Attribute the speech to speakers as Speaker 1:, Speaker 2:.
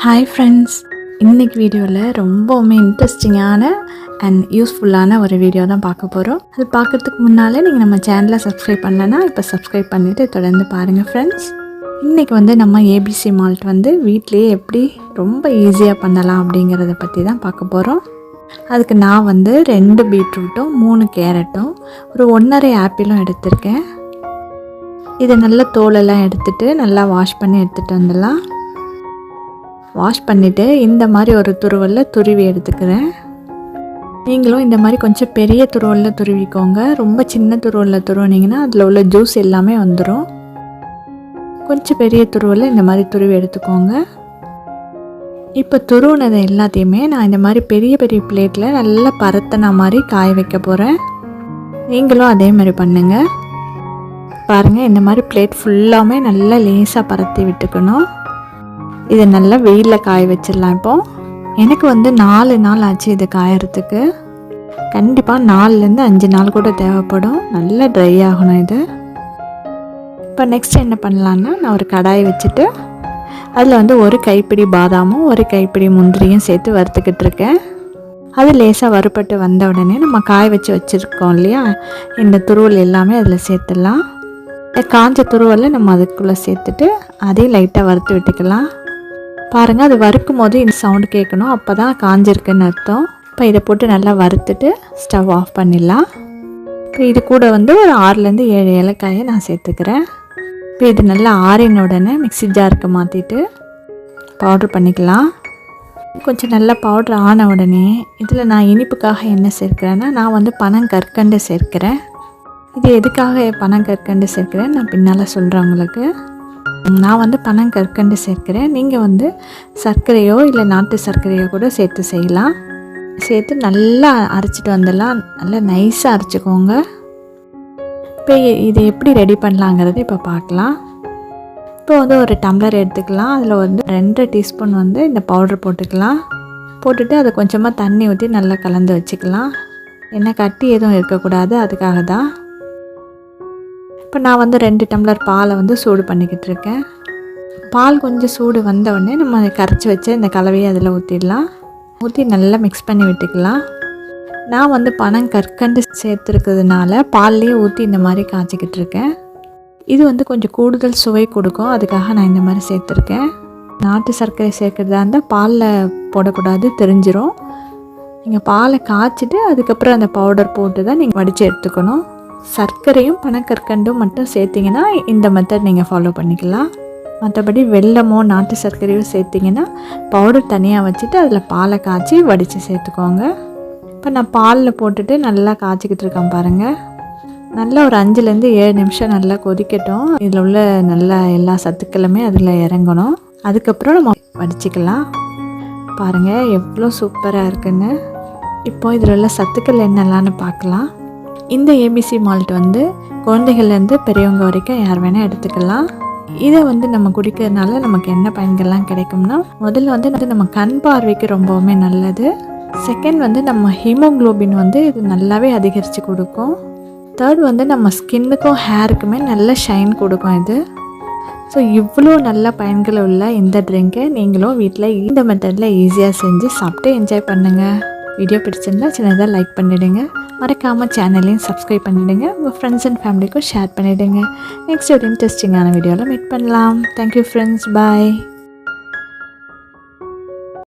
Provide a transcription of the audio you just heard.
Speaker 1: Hi friends, இன்றைக்கி வீடியோவில் ரொம்பவுமே இன்ட்ரெஸ்டிங்கான அண்ட் யூஸ்ஃபுல்லான ஒரு வீடியோ தான் பார்க்க போகிறோம். அது பார்க்குறதுக்கு முன்னாலே நீங்கள் நம்ம சேனலை சப்ஸ்கிரைப் பண்ணலைன்னா இப்போ சப்ஸ்கிரைப் பண்ணிவிட்டு தொடர்ந்து பாருங்கள் ஃப்ரெண்ட்ஸ். இன்றைக்கி நம்ம ஏபிசி மால்ட் வீட்டிலையே எப்படி ரொம்ப ஈஸியாக பண்ணலாம் அப்படிங்கிறத பற்றி தான் பார்க்க போகிறோம். அதுக்கு நான் 2 பீட்ரூட்டும் 3 கேரட்டும் ஒரு 1.5 ஆப்பிளும் எடுத்திருக்கேன். இதை நல்லா தோலெல்லாம் எடுத்துகிட்டு நல்லா வாஷ் பண்ணி எடுத்துகிட்டு வந்துடலாம். வாஷ் பண்ணிவிட்டு இந்த மாதிரி ஒரு துருவலில் துருவி எடுத்துக்கிறேன். நீங்களும் இந்த மாதிரி கொஞ்சம் பெரிய துருவலில் துருவிக்கோங்க. ரொம்ப சின்ன துருவலில் துருவினீங்கன்னா அதில் உள்ள ஜூஸ் எல்லாமே வந்துடும். கொஞ்சம் பெரிய துருவலில் இந்த மாதிரி துருவி எடுத்துக்கோங்க. இப்போ துருவினதை எல்லாத்தையுமே நான் இந்த மாதிரி பெரிய பெரிய பிளேட்டில் நல்லா பரத்தின மாதிரி காய வைக்க போகிறேன். நீங்களும் அதே மாதிரி பண்ணுங்கள். பாருங்கள், இந்த மாதிரி பிளேட் ஃபுல்லாமே நல்லா லேசாக பரத்தி விட்டுக்கணும். இதை நல்லா வெயிலில் காய வச்சிடலாம். இப்போது எனக்கு 4 நாள் ஆச்சு இது காயறதுக்கு. கண்டிப்பாக 4லேருந்து 5 நாள் கூட தேவைப்படும். நல்லா ட்ரை ஆகணும் இது. இப்போ நெக்ஸ்ட் என்ன பண்ணலான்னா, நான் ஒரு கடாயை வச்சுட்டு அதில் ஒரு கைப்பிடி பாதாமும் ஒரு கைப்பிடி முந்திரியும் சேர்த்து வறுத்துக்கிட்டு இருக்கேன். அது லேசாக வறுபட்டு வந்த உடனே நம்ம காய வச்சுருக்கோம் இல்லையா, இந்த துருவல் எல்லாமே அதில் சேர்த்துடலாம். காஞ்ச துருவலை நம்ம அதுக்குள்ளே சேர்த்துட்டு அதையும் லைட்டாக வறுத்து விட்டுக்கலாம். பாருங்கள், அது வறுக்கும் போது இந்த சவுண்டு கேட்கணும், அப்போ தான் காஞ்சிருக்குன்னு அர்த்தம். இப்போ இதை போட்டு நல்லா வறுத்துட்டு ஸ்டவ் ஆஃப் பண்ணிடலாம். இப்போ இது கூட ஒரு 6லேருந்து 7 ஏலக்காயை நான் சேர்த்துக்கிறேன். இப்போ இது நல்லா ஆறின உடனே மிக்ஸி ஜாருக்கு மாற்றிட்டு பவுட்ரு பண்ணிக்கலாம். கொஞ்சம் நல்லா பவுட்ரு ஆன உடனே இதில் நான் இனிப்புக்காக என்ன சேர்க்குறேன்னா, நான் பனங்கற்கண்டு சேர்க்கிறேன். இது எதுக்காக பனங்கற்கண்டு சேர்க்குறேன் நான் பின்னால் சொல்கிறேன் உங்களுக்கு. நான் பனங்கற்கண்டு சேர்க்கிறேன். நீங்கள் சர்க்கரையோ இல்லை நாட்டு சர்க்கரையோ கூட சேர்த்து செய்யலாம். சேர்த்து நல்லா அரைச்சிட்டு வந்துடலாம். நல்லா நைஸாக அரைச்சிக்கோங்க. இப்போ இதை எப்படி ரெடி பண்ணலாங்கிறது இப்போ பார்க்கலாம். இப்போ ஒரு டம்ளர் எடுத்துக்கலாம். அதில் 2 டீஸ்பூன் இந்த பவுடர் போட்டுக்கலாம். போட்டுட்டு அதை கொஞ்சமாக தண்ணி ஊற்றி நல்லா கலந்து வச்சுக்கலாம். என்ன கட்டி எதுவும் இருக்கக்கூடாது, அதுக்காக தான். இப்போ நான் 2 டம்ளர் பாலை சூடு பண்ணிக்கிட்டு இருக்கேன். பால் கொஞ்சம் சூடு வந்தவுடனே நம்ம அதை கரைச்சி வச்சு இந்த கலவையை அதில் ஊற்றிடலாம். ஊற்றி நல்லா மிக்ஸ் பண்ணி விட்டுக்கலாம். நான் பனங்கற்கண்டு சேர்த்துருக்கிறதுனால பால்லேயே ஊற்றி இந்த மாதிரி காய்ச்சிக்கிட்டு இருக்கேன். இது கொஞ்சம் கூடுதல் சுவை கொடுக்கும், அதுக்காக நான் இந்த மாதிரி சேர்த்துருக்கேன். நாட்டு சர்க்கரை சேர்க்குறதா இருந்தால் பாலில் போடக்கூடாது, தெரிஞ்சிரும். நீங்கள் பாலை காய்ச்சிட்டு அதுக்கப்புறம் அந்த பவுடர் போட்டு தான் நீங்கள் வடித்து எடுத்துக்கணும். சர்க்கரையும் பனங்கற்கண்டும் மட்டும் சேர்த்திங்கன்னா இந்த மெத்தட் நீங்கள் ஃபாலோ பண்ணிக்கலாம். மற்றபடி வெல்லமோ நாட்டு சர்க்கரையோ சேர்த்திங்கன்னா பவுடர் தனியாக வச்சுட்டு அதில் பாலை காய்ச்சி வடித்து சேர்த்துக்கோங்க. இப்போ நான் பாலில் போட்டுட்டு நல்லா காய்ச்சிக்கிட்டு இருக்கேன். பாருங்கள், நல்லா ஒரு 5லேருந்து 7 நிமிஷம் நல்லா கொதிக்கட்டும். இதில் உள்ள நல்லா எல்லா சத்துக்களுமே அதில் இறங்கணும். அதுக்கப்புறம் நம்ம வடிச்சிக்கலாம். பாருங்கள் எவ்வளோ சூப்பராக இருக்குன்னு. இப்போ இதில் உள்ள சத்துக்கள் என்னெல்லாம்னு பார்க்கலாம். இந்த ஏபிசி மால்ட் குழந்தைகள்லேருந்து பெரியவங்க வரைக்கும் யார் வேணால் எடுத்துக்கலாம். இதை நம்ம குடிக்கிறதுனால நமக்கு என்ன பயன்கள்லாம் கிடைக்கும்னா, முதல்ல நம்ம கண் பார்வைக்கு ரொம்பவுமே நல்லது. செகண்ட் நம்ம ஹீமோக்ளோபின் இது நல்லாவே அதிகரித்து கொடுக்கும். தேர்ட் நம்ம ஸ்கின்னுக்கும் ஹேருக்குமே நல்ல ஷைன் கொடுக்கும் இது. ஸோ இவ்வளோ நல்ல பயன்கள் உள்ள இந்த ட்ரிங்கை நீங்களும் வீட்டில் இந்த மெத்தடில் ஈஸியாக செஞ்சு சாப்பிட்டு என்ஜாய் பண்ணுங்கள். வீடியோ பிடிச்சிருந்தா சின்னதாக லைக் பண்ணிவிடுங்க. மறக்காமல் சேனலையும் சப்ஸ்கிரைப் பண்ணிவிடுங்க. உங்கள் ஃப்ரெண்ட்ஸ் அண்ட் ஃபேமிலிக்கும் ஷேர் பண்ணிவிடுங்க. நெக்ஸ்ட் ஒரு இன்ட்ரெஸ்டிங்கான வீடியோவில் மீட் பண்ணலாம். தேங்க்யூ ஃப்ரெண்ட்ஸ், பாய்.